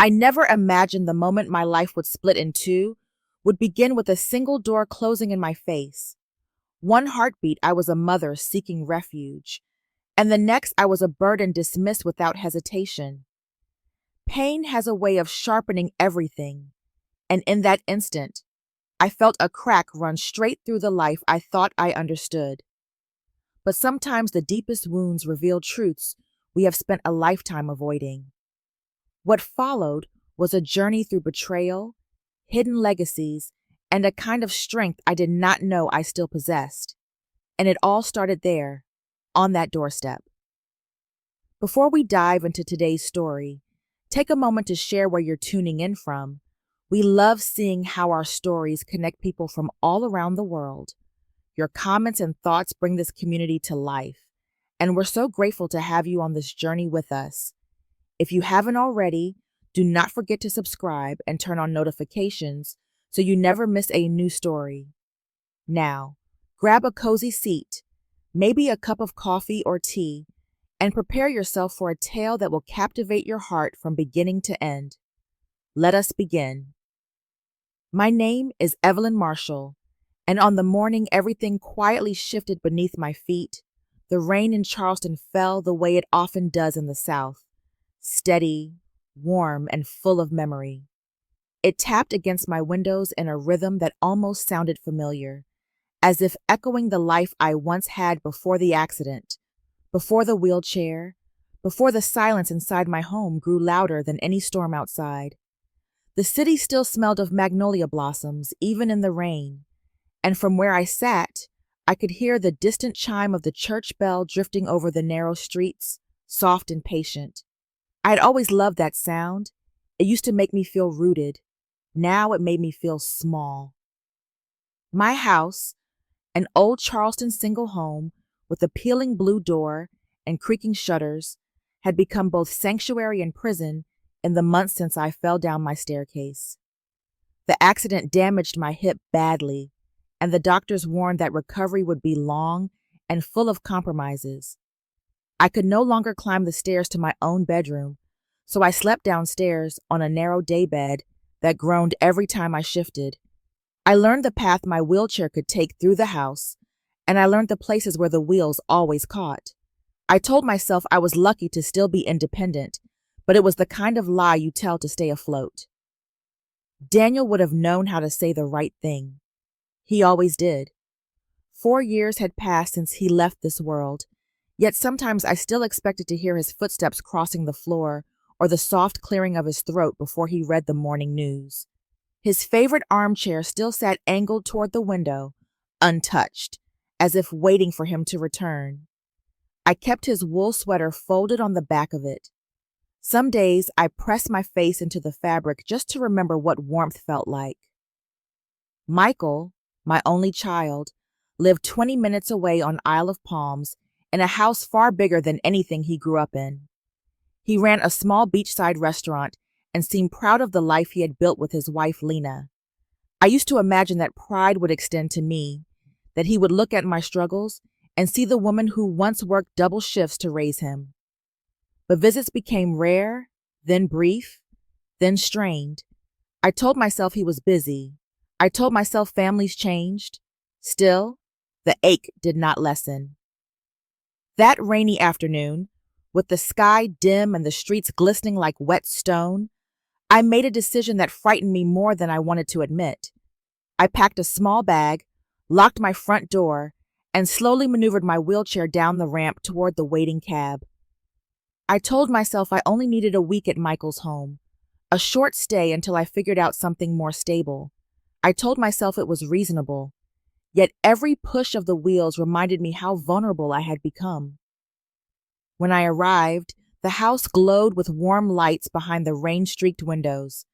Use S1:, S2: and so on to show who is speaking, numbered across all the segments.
S1: I never imagined the moment my life would split in two would begin with a single door closing in my face. One heartbeat, I was a mother seeking refuge, and the next, I was a burden dismissed without hesitation. Pain has a way of sharpening everything, and in that instant, I felt a crack run straight through the life I thought I understood. But sometimes the deepest wounds reveal truths we have spent a lifetime avoiding. What followed was a journey through betrayal, hidden legacies, and a kind of strength I did not know I still possessed. And it all started there, on that doorstep. Before we dive into today's story, take a moment to share where you're tuning in from. We love seeing how our stories connect people from all around the world. Your comments and thoughts bring this community to life, and we're so grateful to have you on this journey with us. If you haven't already, do not forget to subscribe and turn on notifications so you never miss a new story. Now, grab a cozy seat, maybe a cup of coffee or tea, and prepare yourself for a tale that will captivate your heart from beginning to end. Let us begin. My name is Evelyn Marshall, and on the morning everything quietly shifted beneath my feet, the rain in Charleston fell the way it often does in the South, steady, warm, and full of memory. It tapped against my windows in a rhythm that almost sounded familiar, as if echoing the life I once had before the accident, before the wheelchair, before the silence inside my home grew louder than any storm outside. The city still smelled of magnolia blossoms, even in the rain, and from where I sat, I could hear the distant chime of the church bell drifting over the narrow streets, soft and patient. I had always loved that sound. It used to make me feel rooted. Now it made me feel small. My house, an old Charleston single home with a peeling blue door and creaking shutters, had become both sanctuary and prison in the months since I fell down my staircase. The accident damaged my hip badly, and the doctors warned that recovery would be long and full of compromises. I could no longer climb the stairs to my own bedroom, so I slept downstairs on a narrow daybed that groaned every time I shifted. I learned the path my wheelchair could take through the house, and I learned the places where the wheels always caught. I told myself I was lucky to still be independent, but it was the kind of lie you tell to stay afloat. Daniel would have known how to say the right thing. He always did. 4 years had passed since he left this world, yet sometimes I still expected to hear his footsteps crossing the floor or the soft clearing of his throat before he read the morning news. His favorite armchair still sat angled toward the window, untouched, as if waiting for him to return. I kept his wool sweater folded on the back of it. Some days I pressed my face into the fabric just to remember what warmth felt like. Michael, my only child, lived 20 minutes away on Isle of Palms in a house far bigger than anything he grew up in. He ran a small beachside restaurant and seemed proud of the life he had built with his wife, Lena. I used to imagine that pride would extend to me, that he would look at my struggles and see the woman who once worked double shifts to raise him. But visits became rare, then brief, then strained. I told myself he was busy. I told myself families changed. Still, the ache did not lessen. That rainy afternoon, with the sky dim and the streets glistening like wet stone, I made a decision that frightened me more than I wanted to admit. I packed a small bag, locked my front door, and slowly maneuvered my wheelchair down the ramp toward the waiting cab. I told myself I only needed a week at Michael's home, a short stay until I figured out something more stable. I told myself it was reasonable, yet every push of the wheels reminded me how vulnerable I had become. When I arrived, the house glowed with warm lights behind the rain-streaked windows.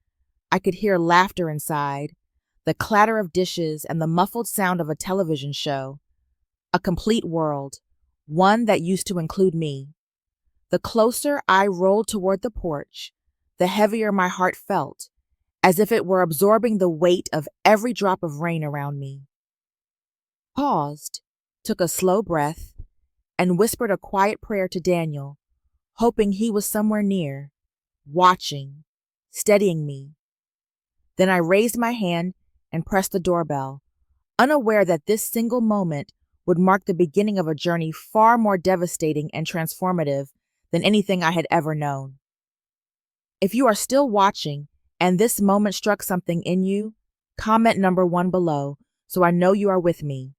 S1: I could hear laughter inside, the clatter of dishes, and the muffled sound of a television show. A complete world, one that used to include me. The closer I rolled toward the porch, the heavier my heart felt, as if it were absorbing the weight of every drop of rain around me. Paused, took a slow breath, and whispered a quiet prayer to Daniel, hoping he was somewhere near, watching, steadying me. Then I raised my hand and pressed the doorbell, unaware that this single moment would mark the beginning of a journey far more devastating and transformative than anything I had ever known. If you are still watching and this moment struck something in you, comment number 1 below so I know you are with me.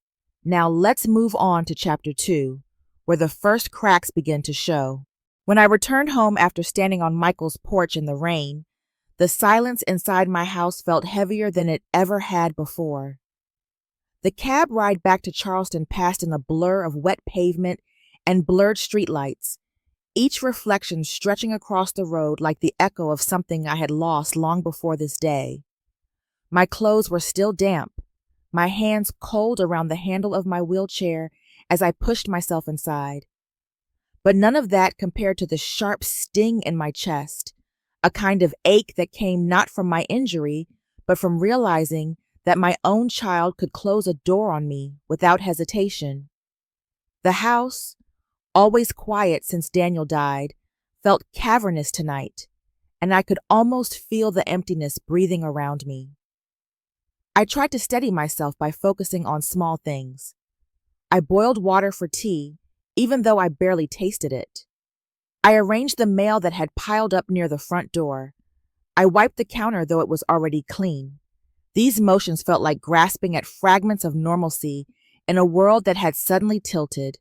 S1: Now let's move on to chapter 2, where the first cracks begin to show. When I returned home after standing on Michael's porch in the rain, the silence inside my house felt heavier than it ever had before. The cab ride back to Charleston passed in a blur of wet pavement and blurred streetlights, each reflection stretching across the road like the echo of something I had lost long before this day. My clothes were still damp, my hands cold around the handle of my wheelchair as I pushed myself inside. But none of that compared to the sharp sting in my chest, a kind of ache that came not from my injury, but from realizing that my own child could close a door on me without hesitation. The house, always quiet since Daniel died, felt cavernous tonight, and I could almost feel the emptiness breathing around me. I tried to steady myself by focusing on small things. I boiled water for tea, even though I barely tasted it. I arranged the mail that had piled up near the front door. I wiped the counter, though it was already clean. These motions felt like grasping at fragments of normalcy in a world that had suddenly tilted.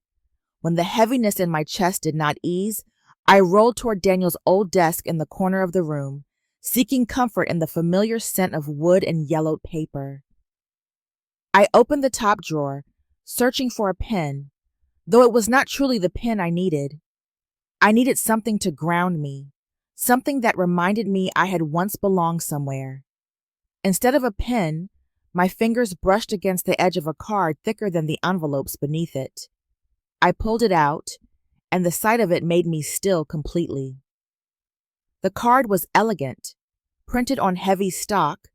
S1: When the heaviness in my chest did not ease, I rolled toward Daniel's old desk in the corner of the room, seeking comfort in the familiar scent of wood and yellowed paper. I opened the top drawer, searching for a pen, though it was not truly the pen I needed. I needed something to ground me, something that reminded me I had once belonged somewhere. Instead of a pen, my fingers brushed against the edge of a card thicker than the envelopes beneath it. I pulled it out, and the sight of it made me still completely. The card was elegant, printed on heavy stock,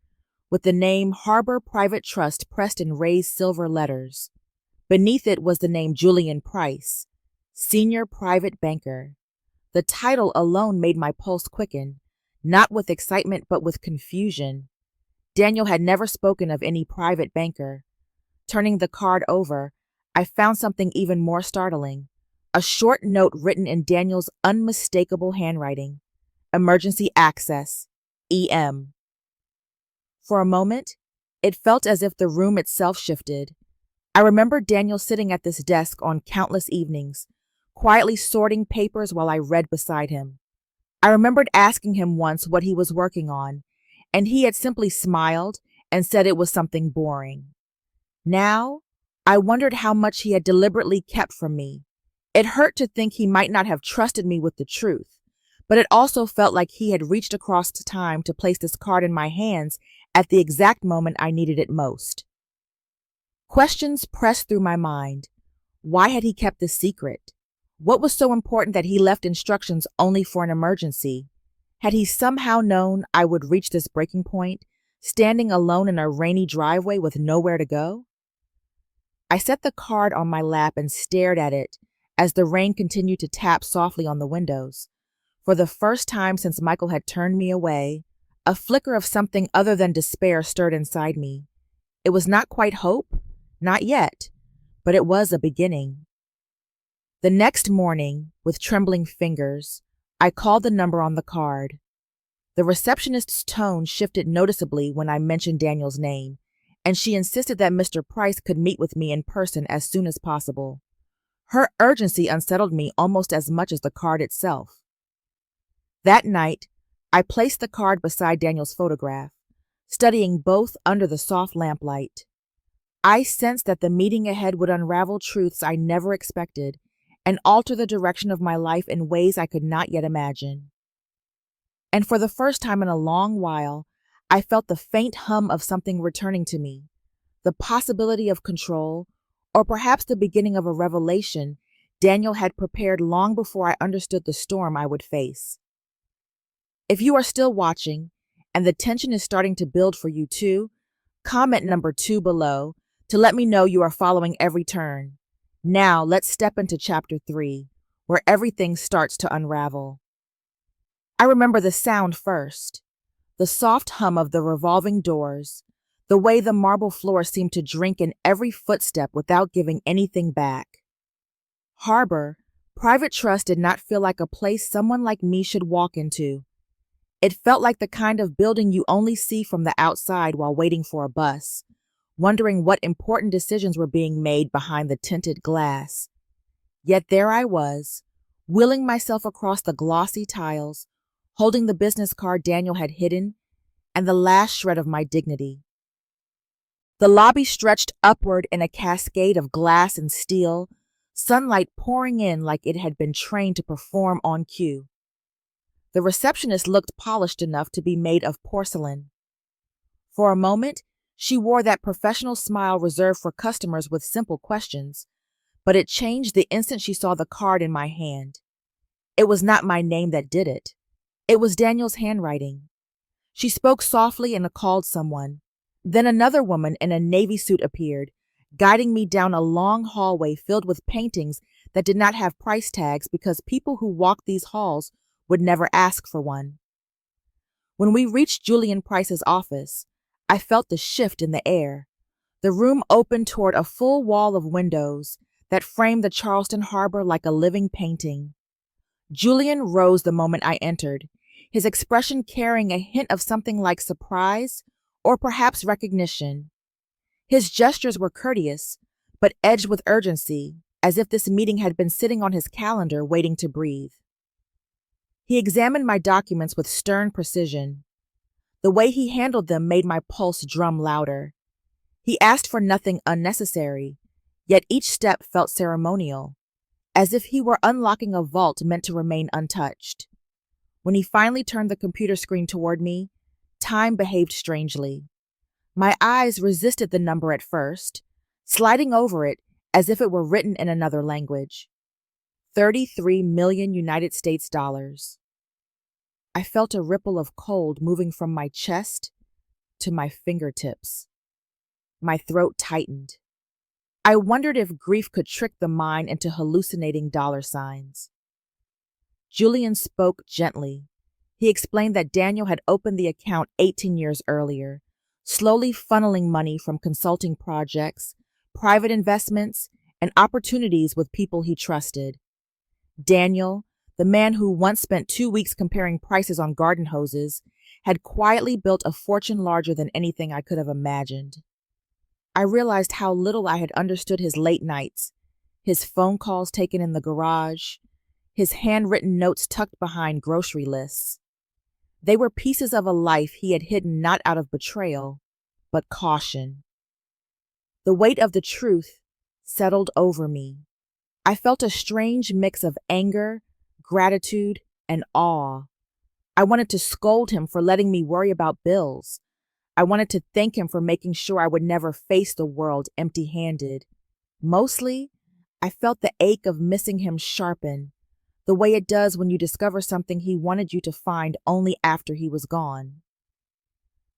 S1: with the name Harbor Private Trust pressed in raised silver letters. Beneath it was the name Julian Price, Senior Private Banker. The title alone made my pulse quicken, not with excitement but with confusion. Daniel had never spoken of any private banker. Turning the card over, I found something even more startling. A short note written in Daniel's unmistakable handwriting. Emergency access. EM. For a moment, it felt as if the room itself shifted. I remembered Daniel sitting at this desk on countless evenings, quietly sorting papers while I read beside him. I remembered asking him once what he was working on, and he had simply smiled and said it was something boring. Now, I wondered how much he had deliberately kept from me. It hurt to think he might not have trusted me with the truth, but it also felt like he had reached across time to place this card in my hands at the exact moment I needed it most. Questions pressed through my mind. Why had he kept this secret? What was so important that he left instructions only for an emergency? Had he somehow known I would reach this breaking point, standing alone in a rainy driveway with nowhere to go? I set the card on my lap and stared at it as the rain continued to tap softly on the windows. For the first time since Michael had turned me away, a flicker of something other than despair stirred inside me. It was not quite hope, not yet, but it was a beginning. The next morning, with trembling fingers, I called the number on the card. The receptionist's tone shifted noticeably when I mentioned Daniel's name, and she insisted that Mr. Price could meet with me in person as soon as possible. Her urgency unsettled me almost as much as the card itself. That night, I placed the card beside Daniel's photograph, studying both under the soft lamplight. I sensed that the meeting ahead would unravel truths I never expected and alter the direction of my life in ways I could not yet imagine. And for the first time in a long while, I felt the faint hum of something returning to me, the possibility of control, or perhaps the beginning of a revelation Daniel had prepared long before I understood the storm I would face. If you are still watching, and the tension is starting to build for you too, comment number 2 below to let me know you are following every turn. Now let's step into chapter 3, where everything starts to unravel. I remember the sound first, The soft hum of the revolving doors, the way the marble floor seemed to drink in every footstep without giving anything back. Harbor, Private Trust did not feel like a place someone like me should walk into. It felt like the kind of building you only see from the outside while waiting for a bus, wondering what important decisions were being made behind the tinted glass. Yet there I was, wheeling myself across the glossy tiles, holding the business card Daniel had hidden, and the last shred of my dignity. The lobby stretched upward in a cascade of glass and steel, sunlight pouring in like it had been trained to perform on cue. The receptionist looked polished enough to be made of porcelain. For a moment, she wore that professional smile reserved for customers with simple questions, but it changed the instant she saw the card in my hand. It was not my name that did it. It was Daniel's handwriting. She spoke softly and called someone. Then another woman in a navy suit appeared, guiding me down a long hallway filled with paintings that did not have price tags because people who walked these halls would never ask for one. When we reached Julian Price's office, I felt the shift in the air. The room opened toward a full wall of windows that framed the Charleston harbor like a living painting. Julian rose the moment I entered, his expression carrying a hint of something like surprise or perhaps recognition. His gestures were courteous, but edged with urgency, as if this meeting had been sitting on his calendar waiting to breathe. He examined my documents with stern precision. The way he handled them made my pulse drum louder. He asked for nothing unnecessary, yet each step felt ceremonial, as if he were unlocking a vault meant to remain untouched. When he finally turned the computer screen toward me, time behaved strangely. My eyes resisted the number at first, sliding over it as if it were written in another language. 33 million United States dollars. I felt a ripple of cold moving from my chest to my fingertips. My throat tightened. I wondered if grief could trick the mind into hallucinating dollar signs. Julian spoke gently. He explained that Daniel had opened the account 18 years earlier, slowly funneling money from consulting projects, private investments, and opportunities with people he trusted. Daniel, the man who once spent 2 weeks comparing prices on garden hoses, had quietly built a fortune larger than anything I could have imagined. I realized how little I had understood his late nights, his phone calls taken in the garage, his handwritten notes tucked behind grocery lists. They were pieces of a life he had hidden not out of betrayal, but caution. The weight of the truth settled over me. I felt a strange mix of anger, gratitude, and awe. I wanted to scold him for letting me worry about bills. I wanted to thank him for making sure I would never face the world empty-handed. Mostly, I felt the ache of missing him sharpen, the way it does when you discover something he wanted you to find only after he was gone.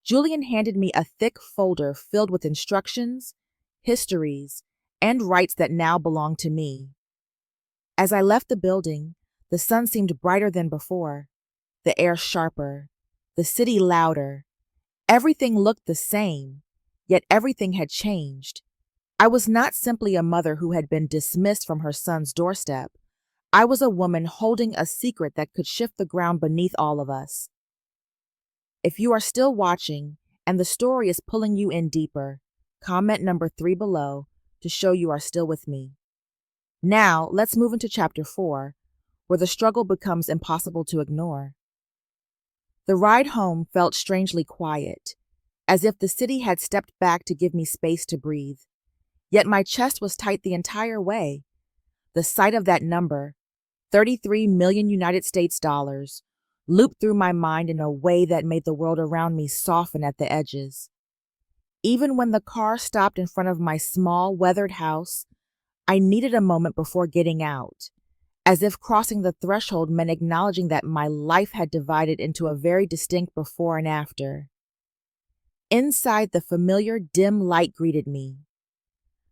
S1: Julian handed me a thick folder filled with instructions, histories, and rights that now belonged to me. As I left the building, the sun seemed brighter than before, the air sharper, the city louder. Everything looked the same, yet everything had changed. I was not simply a mother who had been dismissed from her son's doorstep. I was a woman holding a secret that could shift the ground beneath all of us. If you are still watching and the story is pulling you in deeper, comment number 3 below to show you are still with me. Now, let's move into chapter 4, where the struggle becomes impossible to ignore. The ride home felt strangely quiet, as if the city had stepped back to give me space to breathe. Yet my chest was tight the entire way. The sight of that number, 33 million United States dollars, looped through my mind in a way that made the world around me soften at the edges. Even when the car stopped in front of my small, weathered house, I needed a moment before getting out, as if crossing the threshold meant acknowledging that my life had divided into a very distinct before and after. Inside, the familiar dim light greeted me.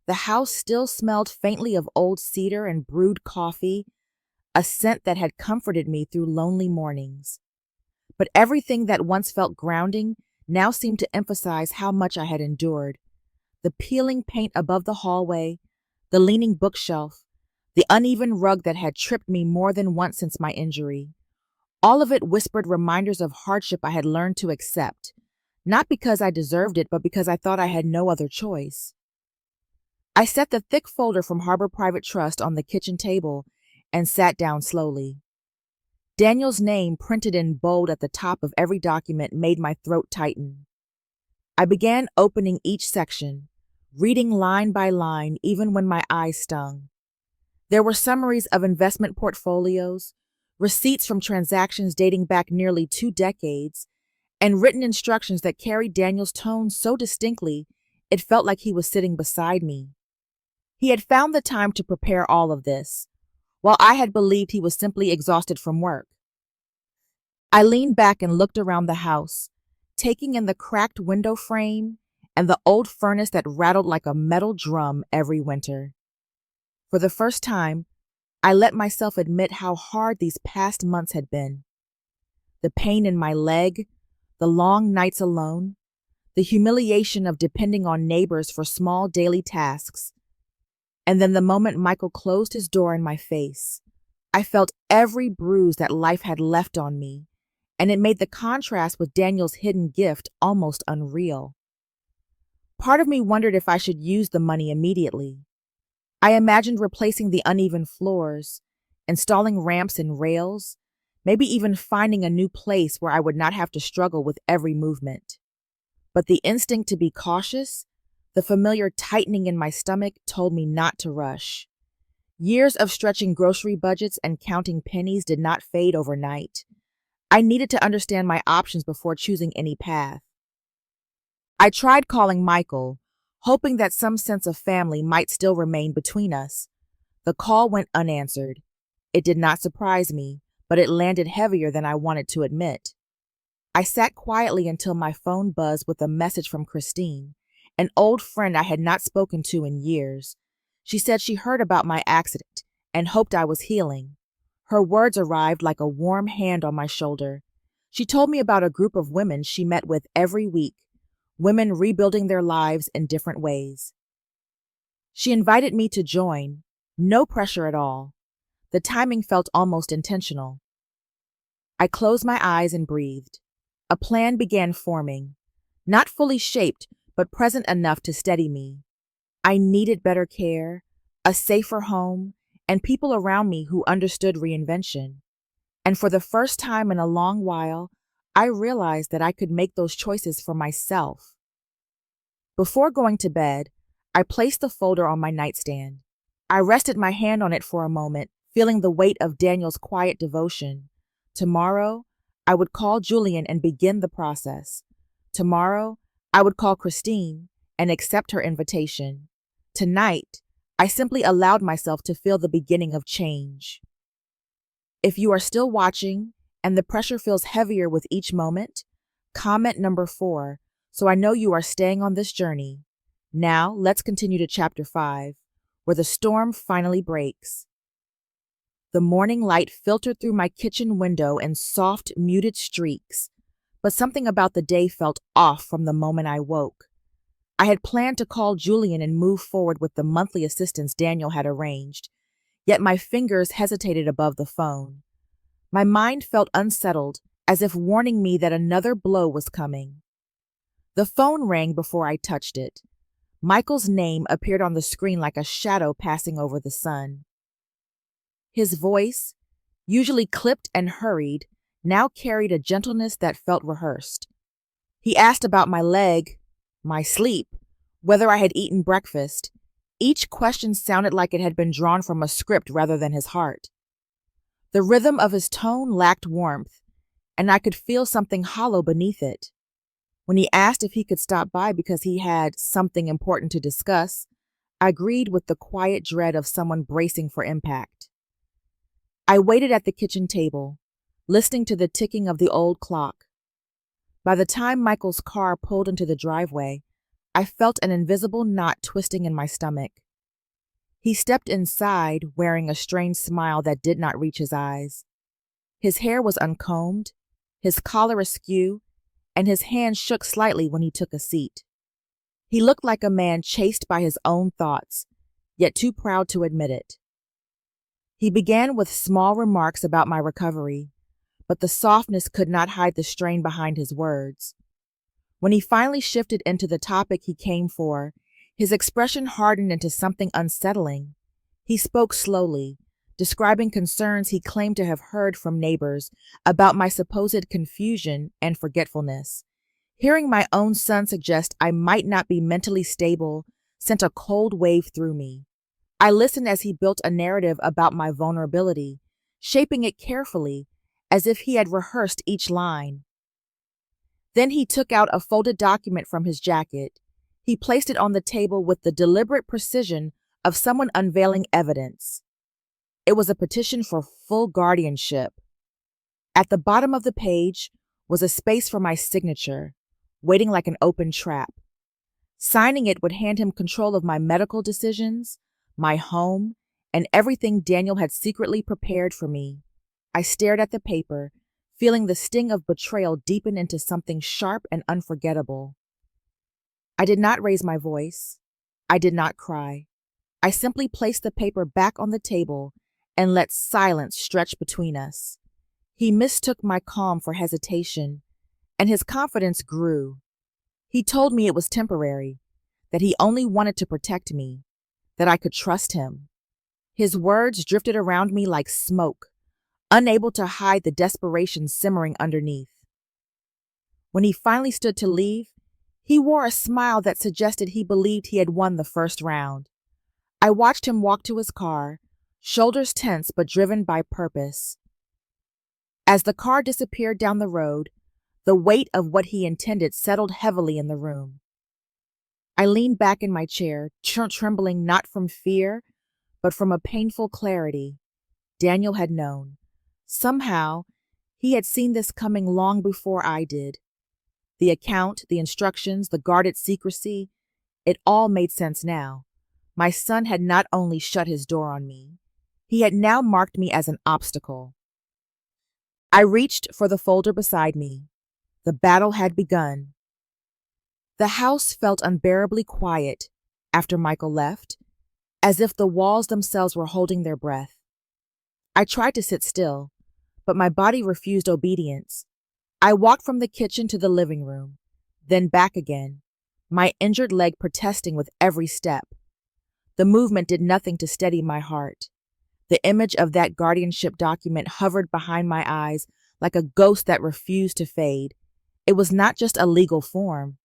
S1: The house still smelled faintly of old cedar and brewed coffee, a scent that had comforted me through lonely mornings. But everything that once felt grounding now seemed to emphasize how much I had endured. The peeling paint above the hallway, the leaning bookshelf, the uneven rug that had tripped me more than once since my injury. All of it whispered reminders of hardship I had learned to accept, not because I deserved it, but because I thought I had no other choice. I set the thick folder from Harbor Private Trust on the kitchen table and sat down slowly. Daniel's name printed in bold at the top of every document made my throat tighten. I began opening each section, reading line by line even when my eyes stung. There were summaries of investment portfolios, receipts from transactions dating back nearly 2 decades, and written instructions that carried Daniel's tone so distinctly it felt like he was sitting beside me. He had found the time to prepare all of this, while I had believed he was simply exhausted from work. I leaned back and looked around the house, taking in the cracked window frame and the old furnace that rattled like a metal drum every winter. For the first time, I let myself admit how hard these past months had been. The pain in my leg, the long nights alone, the humiliation of depending on neighbors for small daily tasks. And then the moment Michael closed his door in my face, I felt every bruise that life had left on me, and it made the contrast with Daniel's hidden gift almost unreal. Part of me wondered if I should use the money immediately. I imagined replacing the uneven floors, installing ramps and rails, maybe even finding a new place where I would not have to struggle with every movement. But the instinct to be cautious, the familiar tightening in my stomach, told me not to rush. Years of stretching grocery budgets and counting pennies did not fade overnight. I needed to understand my options before choosing any path. I tried calling Michael, hoping that some sense of family might still remain between us. The call went unanswered. It did not surprise me, but it landed heavier than I wanted to admit. I sat quietly until my phone buzzed with a message from Christine, an old friend I had not spoken to in years. She said she heard about my accident and hoped I was healing. Her words arrived like a warm hand on my shoulder. She told me about a group of women she met with every week, women rebuilding their lives in different ways. She invited me to join, no pressure at all. The timing felt almost intentional. I closed my eyes and breathed. A plan began forming, not fully shaped, but present enough to steady me. I needed better care, a safer home, and people around me who understood reinvention. And for the first time in a long while, I realized that I could make those choices for myself. Before going to bed, I placed the folder on my nightstand. I rested my hand on it for a moment, feeling the weight of Daniel's quiet devotion. Tomorrow, I would call Julian and begin the process. Tomorrow, I would call Christine and accept her invitation. Tonight, I simply allowed myself to feel the beginning of change. If you are still watching and the pressure feels heavier with each moment, comment number 4 so I know you are staying on this journey. Now, let's continue to chapter 5, where the storm finally breaks. The morning light filtered through my kitchen window in soft, muted streaks, but something about the day felt off from the moment I woke. I had planned to call Julian and move forward with the monthly assistance Daniel had arranged, yet my fingers hesitated above the phone. My mind felt unsettled, as if warning me that another blow was coming. The phone rang before I touched it. Michael's name appeared on the screen like a shadow passing over the sun. His voice, usually clipped and hurried, now carried a gentleness that felt rehearsed. He asked about my leg, my sleep, whether I had eaten breakfast. Each question sounded like it had been drawn from a script rather than his heart. The rhythm of his tone lacked warmth, and I could feel something hollow beneath it. When he asked if he could stop by because he had something important to discuss, I agreed with the quiet dread of someone bracing for impact. I waited at the kitchen table, listening to the ticking of the old clock. By the time Michael's car pulled into the driveway, I felt an invisible knot twisting in my stomach. He stepped inside, wearing a strange smile that did not reach his eyes. His hair was uncombed, his collar askew, and his hand shook slightly when he took a seat. He looked like a man chased by his own thoughts, yet too proud to admit it. He began with small remarks about my recovery, but the softness could not hide the strain behind his words. When he finally shifted into the topic he came for, his expression hardened into something unsettling. He spoke slowly, describing concerns he claimed to have heard from neighbors about my supposed confusion and forgetfulness. Hearing my own son suggest I might not be mentally stable sent a cold wave through me. I listened as he built a narrative about my vulnerability, shaping it carefully, as if he had rehearsed each line. Then he took out a folded document from his jacket. He placed it on the table with the deliberate precision of someone unveiling evidence. It was a petition for full guardianship. At the bottom of the page was a space for my signature, waiting like an open trap. Signing it would hand him control of my medical decisions, my home, and everything Daniel had secretly prepared for me. I stared at the paper, feeling the sting of betrayal deepen into something sharp and unforgettable. I did not raise my voice. I did not cry. I simply placed the paper back on the table and let silence stretch between us. He mistook my calm for hesitation, and his confidence grew. He told me it was temporary, that he only wanted to protect me, that I could trust him. His words drifted around me like smoke, unable to hide the desperation simmering underneath. When he finally stood to leave, he wore a smile that suggested he believed he had won the first round. I watched him walk to his car, shoulders tense but driven by purpose. As the car disappeared down the road, the weight of what he intended settled heavily in the room. I leaned back in my chair, trembling not from fear, but from a painful clarity. Daniel had known. Somehow, he had seen this coming long before I did. The account, the instructions, the guarded secrecy, it all made sense now. My son had not only shut his door on me, he had now marked me as an obstacle. I reached for the folder beside me. The battle had begun. The house felt unbearably quiet after Michael left, as if the walls themselves were holding their breath. I tried to sit still, but my body refused obedience. I walked from the kitchen to the living room, then back again, my injured leg protesting with every step. The movement did nothing to steady my heart. The image of that guardianship document hovered behind my eyes like a ghost that refused to fade. It was not just a legal form.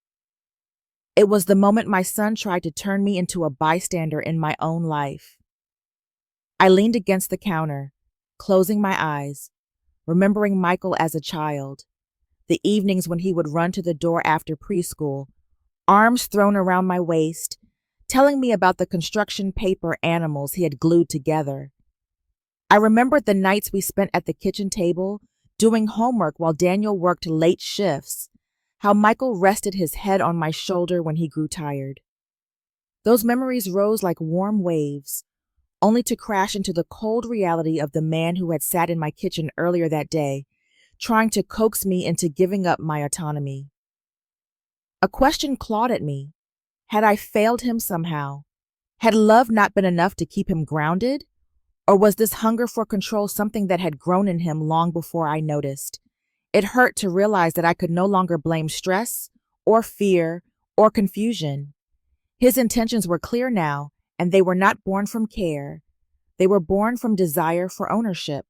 S1: It was the moment my son tried to turn me into a bystander in my own life. I leaned against the counter, closing my eyes, remembering Michael as a child, the evenings when he would run to the door after preschool, arms thrown around my waist, telling me about the construction paper animals he had glued together. I remembered the nights we spent at the kitchen table, doing homework while Daniel worked late shifts, how Michael rested his head on my shoulder when he grew tired. Those memories rose like warm waves, only to crash into the cold reality of the man who had sat in my kitchen earlier that day, trying to coax me into giving up my autonomy. A question clawed at me. Had I failed him somehow? Had love not been enough to keep him grounded? Or was this hunger for control something that had grown in him long before I noticed? It hurt to realize that I could no longer blame stress, or fear, or confusion. His intentions were clear now, and they were not born from care. They were born from desire for ownership.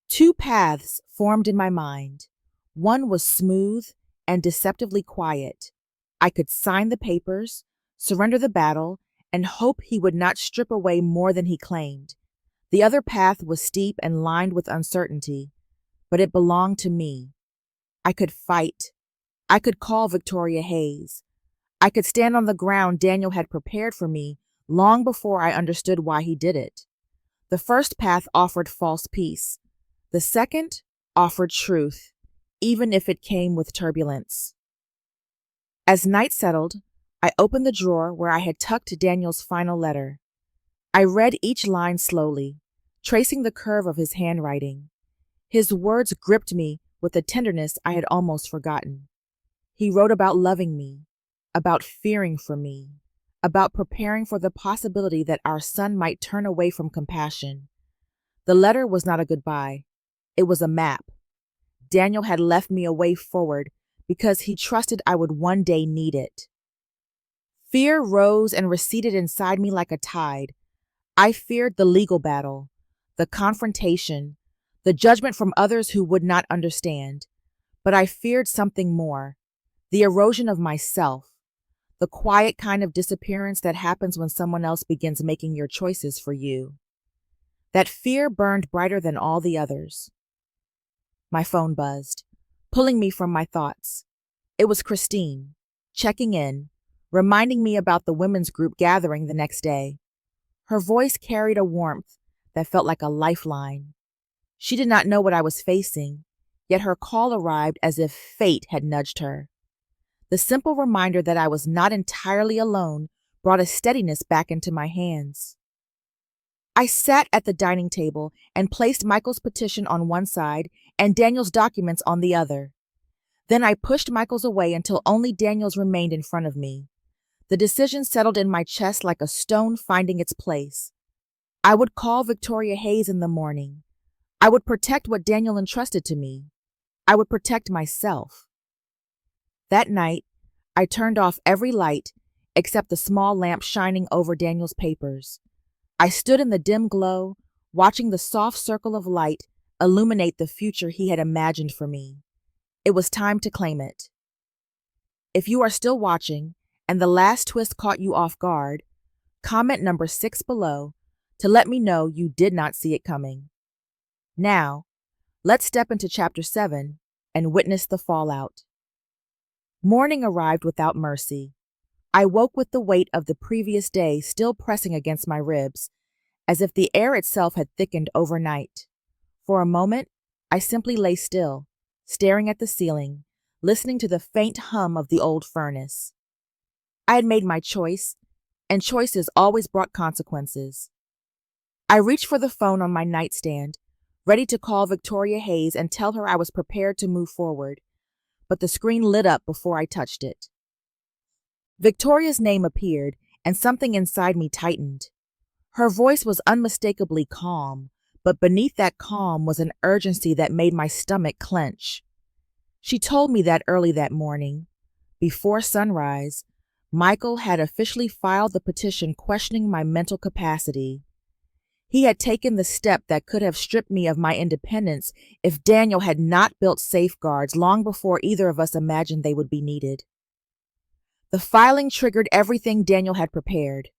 S1: Two paths formed in my mind. One was smooth and deceptively quiet. I could sign the papers, surrender the battle, and hope he would not strip away more than he claimed. The other path was steep and lined with uncertainty, but it belonged to me. I could fight. I could call Victoria Hayes. I could stand on the ground Daniel had prepared for me long before I understood why he did it. The first path offered false peace. The second offered truth, even if it came with turbulence. As night settled, I opened the drawer where I had tucked Daniel's final letter. I read each line slowly, tracing the curve of his handwriting. His words gripped me with a tenderness I had almost forgotten. He wrote about loving me, about fearing for me, about preparing for the possibility that our son might turn away from compassion. The letter was not a goodbye. It was a map. Daniel had left me a way forward because he trusted I would one day need it. Fear rose and receded inside me like a tide. I feared the legal battle, the confrontation, the judgment from others who would not understand. But I feared something more, the erosion of myself, the quiet kind of disappearance that happens when someone else begins making your choices for you. That fear burned brighter than all the others. My phone buzzed, pulling me from my thoughts. It was Christine, checking in, reminding me about the women's group gathering the next day. Her voice carried a warmth that felt like a lifeline. She did not know what I was facing, yet her call arrived as if fate had nudged her. The simple reminder that I was not entirely alone brought a steadiness back into my hands. I sat at the dining table and placed Michael's petition on one side and Daniel's documents on the other. Then I pushed Michael's away until only Daniel's remained in front of me. The decision settled in my chest like a stone finding its place. I would call Victoria Hayes in the morning. I would protect what Daniel entrusted to me. I would protect myself. That night, I turned off every light except the small lamp shining over Daniel's papers. I stood in the dim glow, watching the soft circle of light illuminate the future he had imagined for me. It was time to claim it. If you are still watching and the last twist caught you off guard, comment number 6 below to let me know you did not see it coming. Now, let's step into Chapter 7 and witness the fallout. Morning arrived without mercy. I woke with the weight of the previous day still pressing against my ribs, as if the air itself had thickened overnight. For a moment, I simply lay still, staring at the ceiling, listening to the faint hum of the old furnace. I had made my choice, and choices always brought consequences. I reached for the phone on my nightstand, ready to call Victoria Hayes and tell her I was prepared to move forward, but the screen lit up before I touched it. Victoria's name appeared, and something inside me tightened. Her voice was unmistakably calm, but beneath that calm was an urgency that made my stomach clench. She told me that early that morning, before sunrise, Michael had officially filed the petition questioning my mental capacity. He had taken the step that could have stripped me of my independence if Daniel had not built safeguards long before either of us imagined they would be needed. The filing triggered everything Daniel had prepared.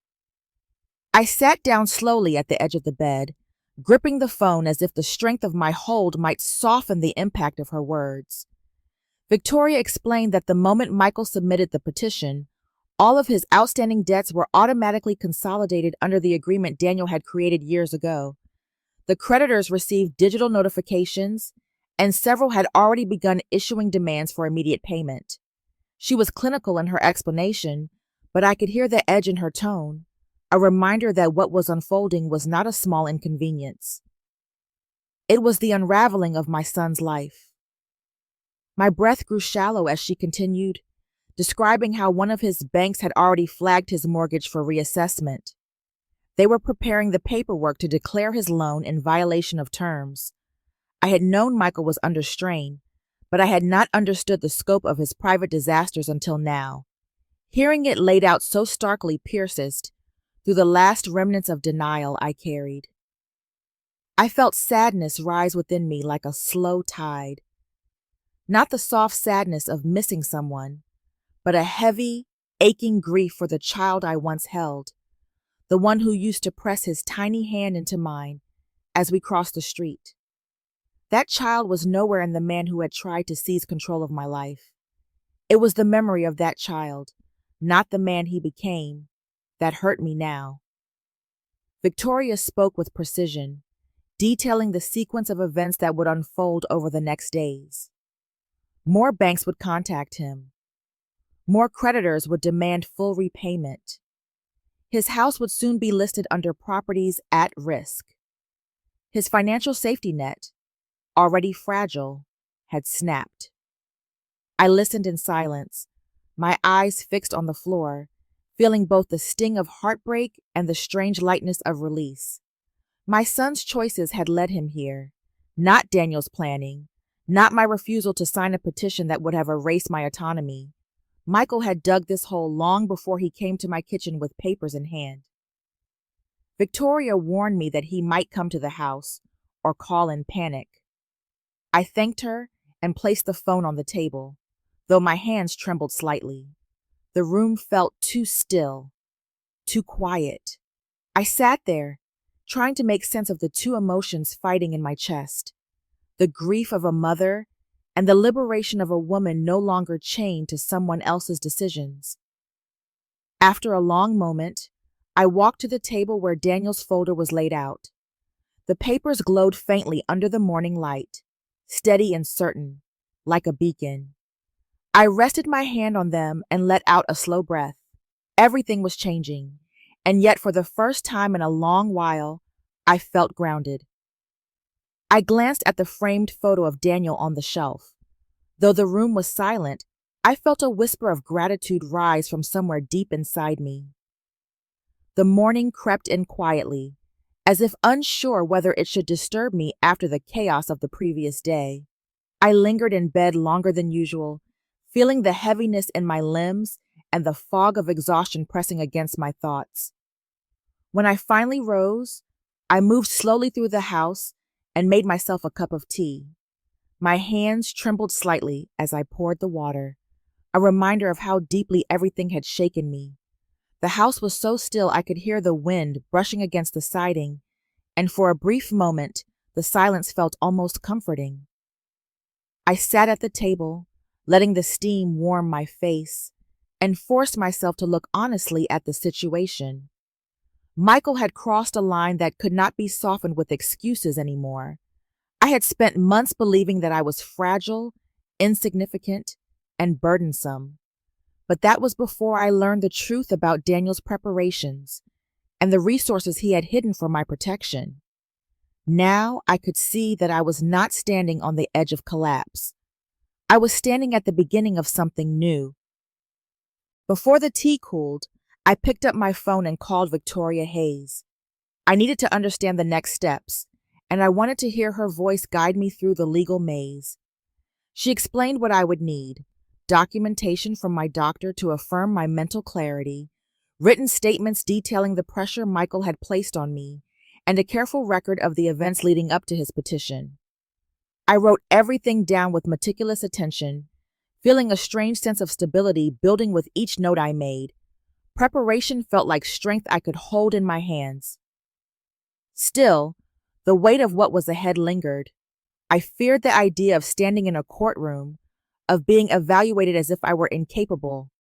S1: I sat down slowly at the edge of the bed, gripping the phone as if the strength of my hold might soften the impact of her words. Victoria explained that the moment Michael submitted the petition, all of his outstanding debts were automatically consolidated under the agreement Daniel had created years ago. The creditors received digital notifications, and several had already begun issuing demands for immediate payment. She was clinical in her explanation, but I could hear the edge in her tone, a reminder that what was unfolding was not a small inconvenience. It was the unraveling of my son's life. My breath grew shallow as she continued, describing how one of his banks had already flagged his mortgage for reassessment. They were preparing the paperwork to declare his loan in violation of terms. I had known Michael was under strain, but I had not understood the scope of his private disasters until now. Hearing it laid out so starkly pierced through the last remnants of denial I carried. I felt sadness rise within me like a slow tide. Not the soft sadness of missing someone, but a heavy, aching grief for the child I once held, the one who used to press his tiny hand into mine as we crossed the street. That child was nowhere in the man who had tried to seize control of my life. It was the memory of that child, not the man he became, that hurt me now. Victoria spoke with precision, detailing the sequence of events that would unfold over the next days. More banks would contact him. More creditors would demand full repayment. His house would soon be listed under properties at risk. His financial safety net, already fragile, had snapped. I listened in silence, my eyes fixed on the floor, feeling both the sting of heartbreak and the strange lightness of release. My son's choices had led him here, not Daniel's planning, not my refusal to sign a petition that would have erased my autonomy. Michael had dug this hole long before he came to my kitchen with papers in hand. Victoria warned me that he might come to the house or call in panic. I thanked her and placed the phone on the table, though my hands trembled slightly. The room felt too still, too quiet. I sat there, trying to make sense of the two emotions fighting in my chest: the grief of a mother and the liberation of a woman no longer chained to someone else's decisions. After a long moment, I walked to the table where Daniel's folder was laid out. The papers glowed faintly under the morning light, steady and certain, like a beacon. I rested my hand on them and let out a slow breath. Everything was changing, and yet for the first time in a long while, I felt grounded. I glanced at the framed photo of Daniel on the shelf. Though the room was silent, I felt a whisper of gratitude rise from somewhere deep inside me. The morning crept in quietly, as if unsure whether it should disturb me after the chaos of the previous day. I lingered in bed longer than usual, feeling the heaviness in my limbs and the fog of exhaustion pressing against my thoughts. When I finally rose, I moved slowly through the house and made myself a cup of tea. My hands trembled slightly as I poured the water, a reminder of how deeply everything had shaken me. The house was so still I could hear the wind brushing against the siding, and for a brief moment, the silence felt almost comforting. I sat at the table, letting the steam warm my face, and forced myself to look honestly at the situation. Michael had crossed a line that could not be softened with excuses anymore. I had spent months believing that I was fragile, insignificant, and burdensome. But that was before I learned the truth about Daniel's preparations and the resources he had hidden for my protection. Now I could see that I was not standing on the edge of collapse. I was standing at the beginning of something new. Before the tea cooled, I picked up my phone and called Victoria Hayes. I needed to understand the next steps, and I wanted to hear her voice guide me through the legal maze. She explained what I would need: documentation from my doctor to affirm my mental clarity, written statements detailing the pressure Michael had placed on me, and a careful record of the events leading up to his petition. I wrote everything down with meticulous attention, feeling a strange sense of stability building with each note I made. Preparation felt like strength I could hold in my hands. Still, the weight of what was ahead lingered. I feared the idea of standing in a courtroom, of being evaluated as if I were incapable.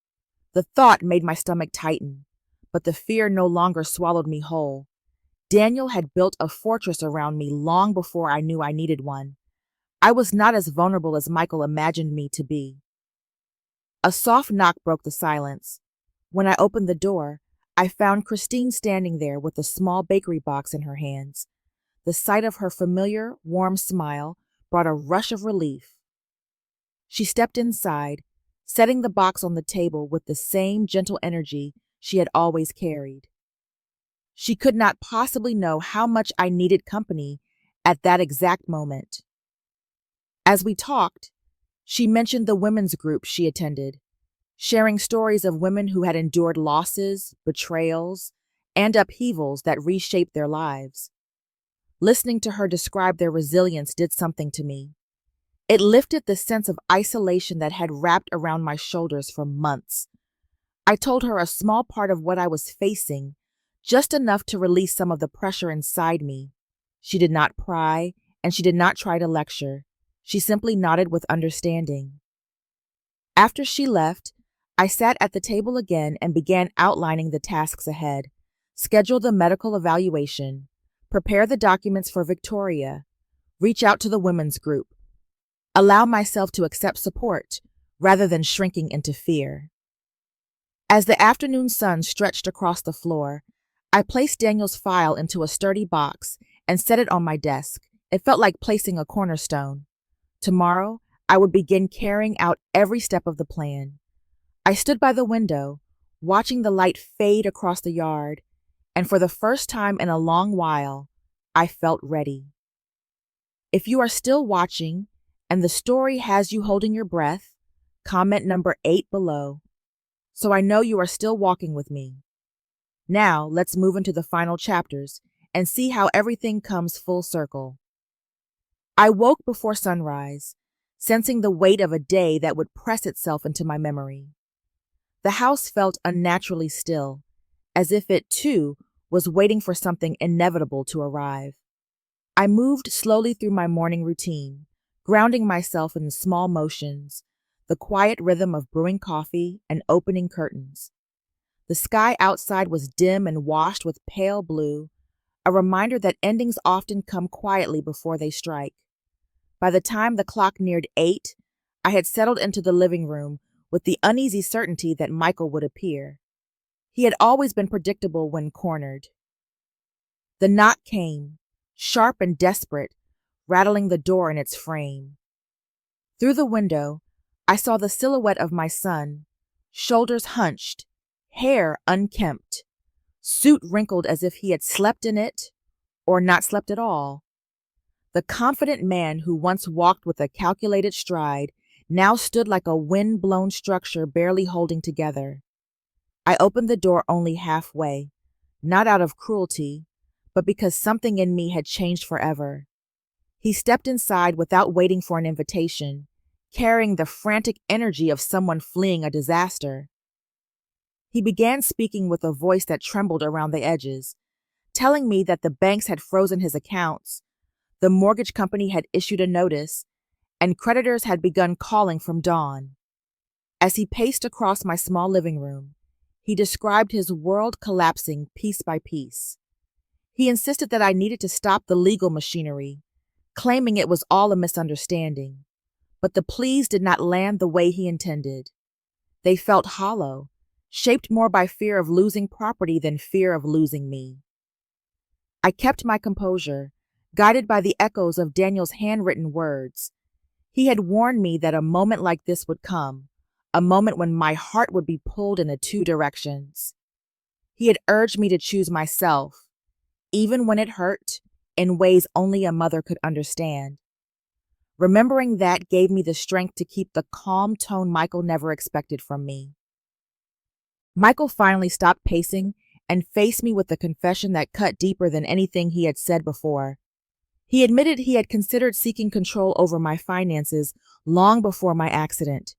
S1: The thought made my stomach tighten, but the fear no longer swallowed me whole. Daniel had built a fortress around me long before I knew I needed one. I was not as vulnerable as Michael imagined me to be. A soft knock broke the silence. When I opened the door, I found Christine standing there with a small bakery box in her hands. The sight of her familiar, warm smile brought a rush of relief. She stepped inside, setting the box on the table with the same gentle energy she had always carried. She could not possibly know how much I needed company at that exact moment. As we talked, she mentioned the women's group she attended, sharing stories of women who had endured losses, betrayals, and upheavals that reshaped their lives. Listening to her describe their resilience did something to me. It lifted the sense of isolation that had wrapped around my shoulders for months. I told her a small part of what I was facing, just enough to release some of the pressure inside me. She did not pry, and she did not try to lecture. She simply nodded with understanding. After she left, I sat at the table again and began outlining the tasks ahead: schedule the medical evaluation, prepare the documents for Victoria, reach out to the women's group, allow myself to accept support rather than shrinking into fear. As the afternoon sun stretched across the floor, I placed Daniel's file into a sturdy box and set it on my desk. It felt like placing a cornerstone. Tomorrow, I would begin carrying out every step of the plan. I stood by the window, watching the light fade across the yard, and for the first time in a long while, I felt ready. If you are still watching and the story has you holding your breath, comment number 8 below, so I know you are still walking with me. Now, let's move into the final chapters and see how everything comes full circle. I woke before sunrise, sensing the weight of a day that would press itself into my memory. The house felt unnaturally still, as if it, too, was waiting for something inevitable to arrive. I moved slowly through my morning routine, grounding myself in the small motions, the quiet rhythm of brewing coffee and opening curtains. The sky outside was dim and washed with pale blue, a reminder that endings often come quietly before they strike. By the time the clock neared 8, I had settled into the living room with the uneasy certainty that Michael would appear. He had always been predictable when cornered. The knock came, sharp and desperate, rattling the door in its frame. Through the window, I saw the silhouette of my son, shoulders hunched, hair unkempt, suit wrinkled as if he had slept in it or not slept at all. The confident man who once walked with a calculated stride now stood like a wind-blown structure barely holding together. I opened the door only halfway, not out of cruelty, but because something in me had changed forever. He stepped inside without waiting for an invitation, carrying the frantic energy of someone fleeing a disaster. He began speaking with a voice that trembled around the edges, telling me that the banks had frozen his accounts, the mortgage company had issued a notice, and creditors had begun calling from dawn. As he paced across my small living room, he described his world collapsing piece by piece. He insisted that I needed to stop the legal machinery, claiming it was all a misunderstanding. But the pleas did not land the way he intended. They felt hollow, shaped more by fear of losing property than fear of losing me. I kept my composure, guided by the echoes of Daniel's handwritten words. He had warned me that a moment like this would come, a moment when my heart would be pulled in the two directions. He had urged me to choose myself, even when it hurt, in ways only a mother could understand. Remembering that gave me the strength to keep the calm tone Michael never expected from me. Michael finally stopped pacing and faced me with a confession that cut deeper than anything he had said before. He admitted he had considered seeking control over my finances long before my accident.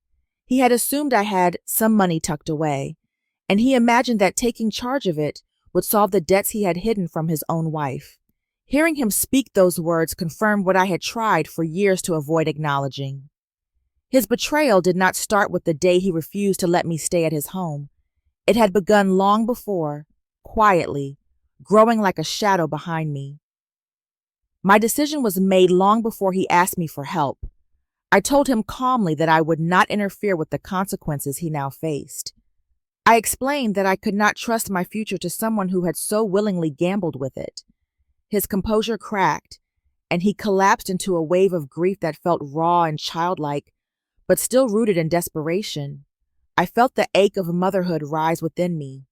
S1: He had assumed I had some money tucked away, and he imagined that taking charge of it would solve the debts he had hidden from his own wife. Hearing him speak those words confirmed what I had tried for years to avoid acknowledging. His betrayal did not start with the day he refused to let me stay at his home. It had begun long before, quietly, growing like a shadow behind me. My decision was made long before he asked me for help. I told him calmly that I would not interfere with the consequences he now faced. I explained that I could not trust my future to someone who had so willingly gambled with it. His composure cracked, and he collapsed into a wave of grief that felt raw and childlike, but still rooted in desperation. I felt the ache of motherhood rise within me,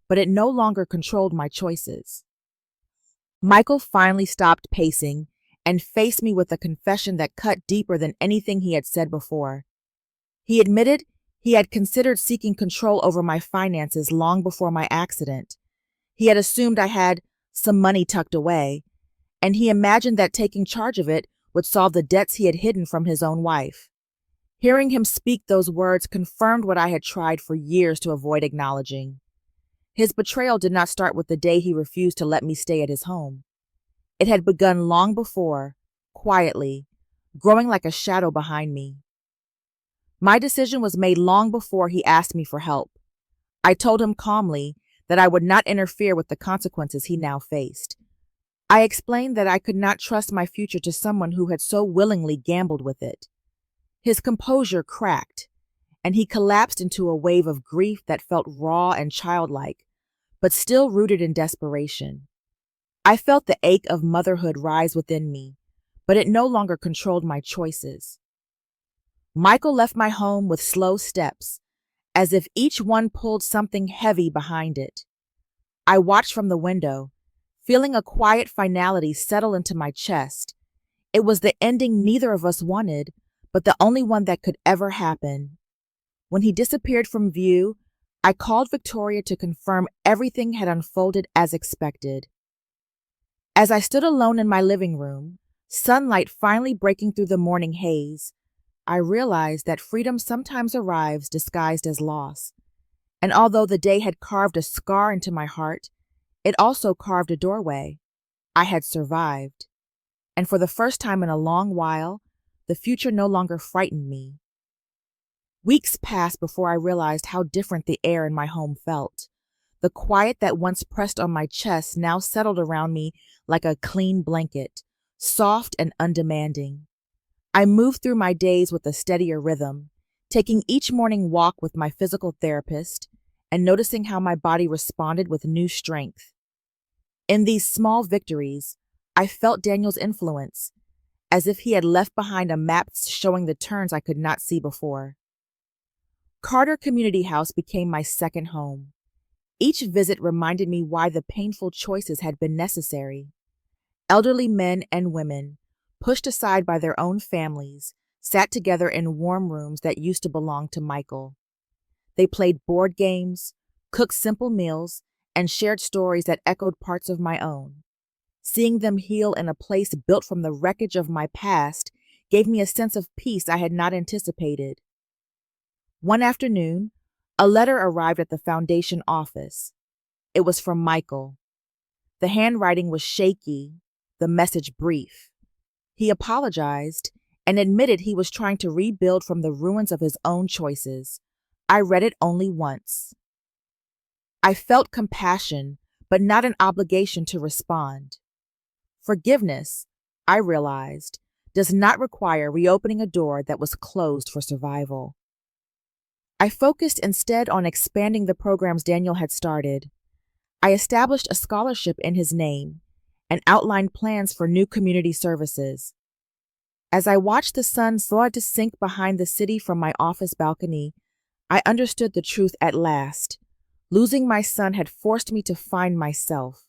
S1: but it no longer controlled my choices. Michael finally stopped pacing and faced me with a confession that cut deeper than anything he had said before. He admitted he had considered seeking control over my finances long before my accident. He had assumed I had some money tucked away, and he imagined that taking charge of it would solve the debts he had hidden from his own wife. Hearing him speak those words confirmed what I had tried for years to avoid acknowledging. His betrayal did not start with the day he refused to let me stay at his home. It had begun long before, quietly, growing like a shadow behind me. My decision was made long before he asked me for help. I told him calmly that I would not interfere with the consequences he now faced. I explained that I could not trust my future to someone who had so willingly gambled with it. His composure cracked, and he collapsed into a wave of grief that felt raw and childlike, but still rooted in desperation. I felt the ache of motherhood rise within me, but it no longer controlled my choices. Michael left my home with slow steps, as if each one pulled something heavy behind it. I watched from the window, feeling a quiet finality settle into my chest. It was the ending neither of us wanted, but the only one that could ever happen. When he disappeared from view, I called Victoria to confirm everything had unfolded as expected. As I stood alone in my living room, sunlight finally breaking through the morning haze, I realized that freedom sometimes arrives disguised as loss. And although the day had carved a scar into my heart, it also carved a doorway. I had survived. And for the first time in a long while, the future no longer frightened me. Weeks passed before I realized how different the air in my home felt. The quiet that once pressed on my chest now settled around me like a clean blanket, soft and undemanding. I moved through my days with a steadier rhythm, taking each morning walk with my physical therapist and noticing how my body responded with new strength. In these small victories, I felt Daniel's influence, as if he had left behind a map showing the turns I could not see before. Carter Community House became my second home. Each visit reminded me why the painful choices had been necessary. Elderly men and women, pushed aside by their own families, sat together in warm rooms that used to belong to Michael. They played board games, cooked simple meals, and shared stories that echoed parts of my own. Seeing them heal in a place built from the wreckage of my past gave me a sense of peace I had not anticipated. One afternoon, a letter arrived at the foundation office. It was from Michael. The handwriting was shaky, the message brief. He apologized and admitted he was trying to rebuild from the ruins of his own choices. I read it only once. I felt compassion, but not an obligation to respond. Forgiveness, I realized, does not require reopening a door that was closed for survival. I focused instead on expanding the programs Daniel had started. I established a scholarship in his name and outlined plans for new community services. As I watched the sun start to sink behind the city from my office balcony, I understood the truth at last. Losing my son had forced me to find myself.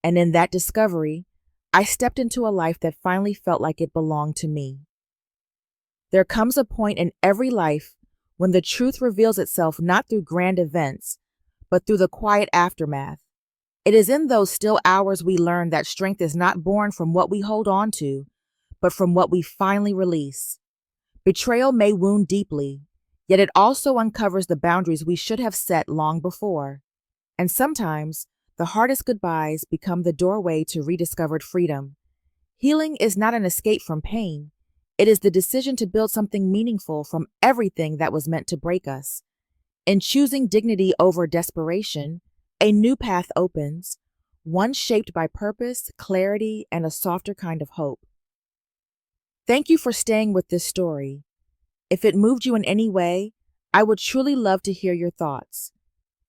S1: And in that discovery, I stepped into a life that finally felt like it belonged to me. There comes a point in every life when the truth reveals itself not through grand events, but through the quiet aftermath. It is in those still hours we learn that strength is not born from what we hold on to, but from what we finally release. Betrayal may wound deeply, yet it also uncovers the boundaries we should have set long before. And sometimes, the hardest goodbyes become the doorway to rediscovered freedom. Healing is not an escape from pain. It is the decision to build something meaningful from everything that was meant to break us. In choosing dignity over desperation, a new path opens, one shaped by purpose, clarity, and a softer kind of hope. Thank you for staying with this story. If it moved you in any way, I would truly love to hear your thoughts.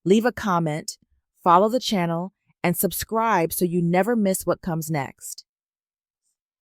S1: Leave a comment, follow the channel, and subscribe so you never miss what comes next.